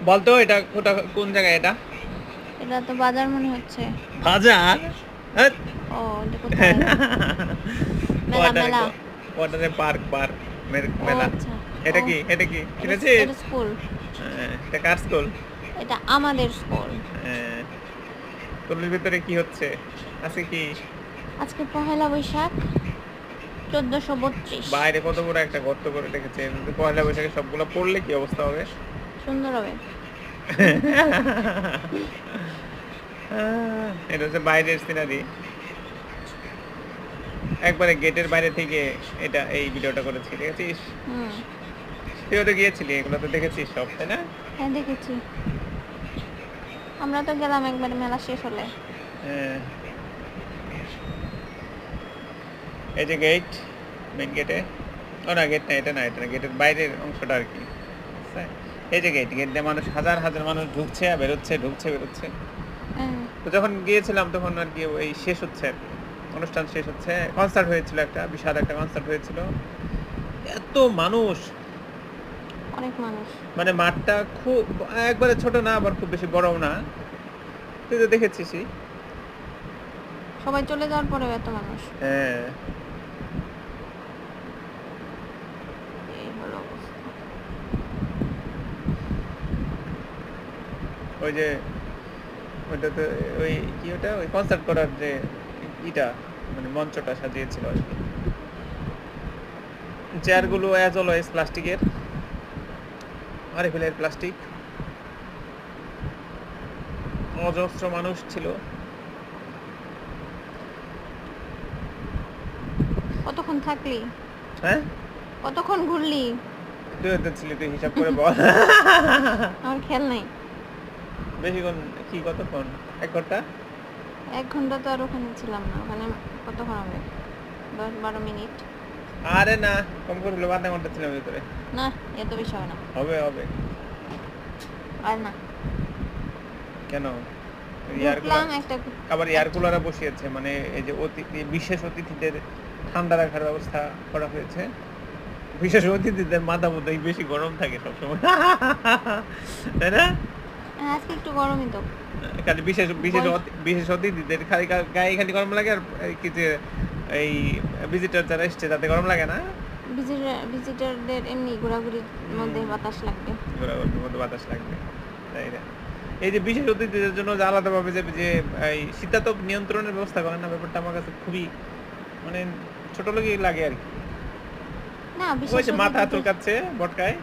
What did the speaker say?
বলতো এটা কোন জায়গায় এটা? এটা তো বাজার মনে হচ্ছে। বাজার? হ্যাট! ও এটা কোথায়? মেলা ওয়াটারে মেলা। ওয়াটারে পার্ক ও মেলা। আচ্ছা। ও এটা কি? এটা কি? এটা চিনেছিস? এটা স্কুল। এটা কার স্কুল? এটা আমাদের স্কুল। হ্যাঁ, স্কুলের ভিতরে কি হচ্ছে? আছে কি? আজকে পহেলা বৈশাখ 1432। বাইরে কত বড় একটা গর্ত করে রেখেছে। যদি পয়লা বৈশাখে সবগুলো পড়লে কি অবস্থা হবে? সুন্দর হবে। এটা হচ্ছে বাইরের সিনারি। একবারে গেটের বাইরে থেকে এই ভিডিওটা করেছি, দেখেছিস? হুম। তুইও তো গিয়েছিলি, এগুলো তো দেখেছিস সব, তাই না? হ্যাঁ দেখেছি। আমরা তো গেলাম একবার মেলা শেষ হলে। হ্যাঁ, এই যে গেট, মেইন গেটে। ও না, গেট না, এটা না, গেটের বাইরের অংশটা আর কি। আচ্ছা, এই যে গেট দিয়ে মানুষ, হাজার হাজার মানুষ ঢুকছে আর বেরোচ্ছে, ঢুকছে বেরোচ্ছে। হ্যাঁ। তো যখন গিয়েছিলাম তখন আর কি ওই শেষ হচ্ছে আর কি, অনুষ্ঠান শেষ হচ্ছে, কনসার্ট হয়েছিল, একটা বিশাল একটা কনসার্ট হয়েছিল। এত মানুষ, অনেক মানুষ। মানে মাঠটা খুব একবারে ছোট না, আবার খুব বেশি বড়ও না। তুই তো দেখেছিসই। সবাই চলে যাওয়ার পরেও এত মানুষ। হ্যাঁ, এই হলো অবস্থা। ওই যে ওইটা তো, ওই কি ওটা, ওই কনসার্ট করার যে ইটা, মানে মঞ্চটা সাজিয়েছিল আর কি। চেয়ারগুলো অ্যাজ অলওয়েজ প্লাস্টিকের, আরএফএলের প্লাস্টিক। অজস্র মানুষ ছিল। কতক্ষণ থাকলি? হ্যাঁ, কতক্ষণ ঘুরলি? তুই তো ছিলি, তুই হিসাব করে বল। আমার খেয়াল নাই। বেশিক্ষণ কি, কতক্ষণ? 1 ঘন্টা। 1 ঘন্টা তো আর ওখানে ছিলাম না। ওখানে কতক্ষণ হবে? 10-12 মিনিট। আরে না, কম করে হলো 1/2 ঘন্টা ছিলাম ভিতরে। না, এত বেশি হবে না। হবে হবে। আর না। কেন? এয়ার কুলার, ঢুকলাম একটা। আবার এয়ার কুলারও বসিয়েছে, মানে এই যে বিশেষ অতিথিদের ঠান্ডা রাখার ব্যবস্থা করা হয়েছে। বিশেষ অতিথিদের মাথা বোধহয় বেশি গরম থাকে সবসময়। তাই না? হ্যাঁ, আজকে একটু গরমই তো। খালি বল। বিশেষ অতিথিদের খালি গায়ে খালি গরম লাগে, আর এই কি যে এই ভিজিটর যারা এসছে তাতে গরম লাগে না। ভিজিটরদের এমনি ঘোরাঘুরির মধ্যে বাতাস লাগবে। ঘোরাঘুরির মধ্যে বাতাস লাগবে, তাই না? এই যে বিশেষ অতিথিদের জন্য যে আলাদাভাবে যে এই শীতাতপ নিয়ন্ত্রণের ব্যবস্থা করেন না, ব্যাপারটা আমার কাছে খুবই, মানে ছোট লোকই লাগে আর কি। না, ওই বিশেষ যে মাথা অতিথিদের চুলকাচ্ছে বটকায়।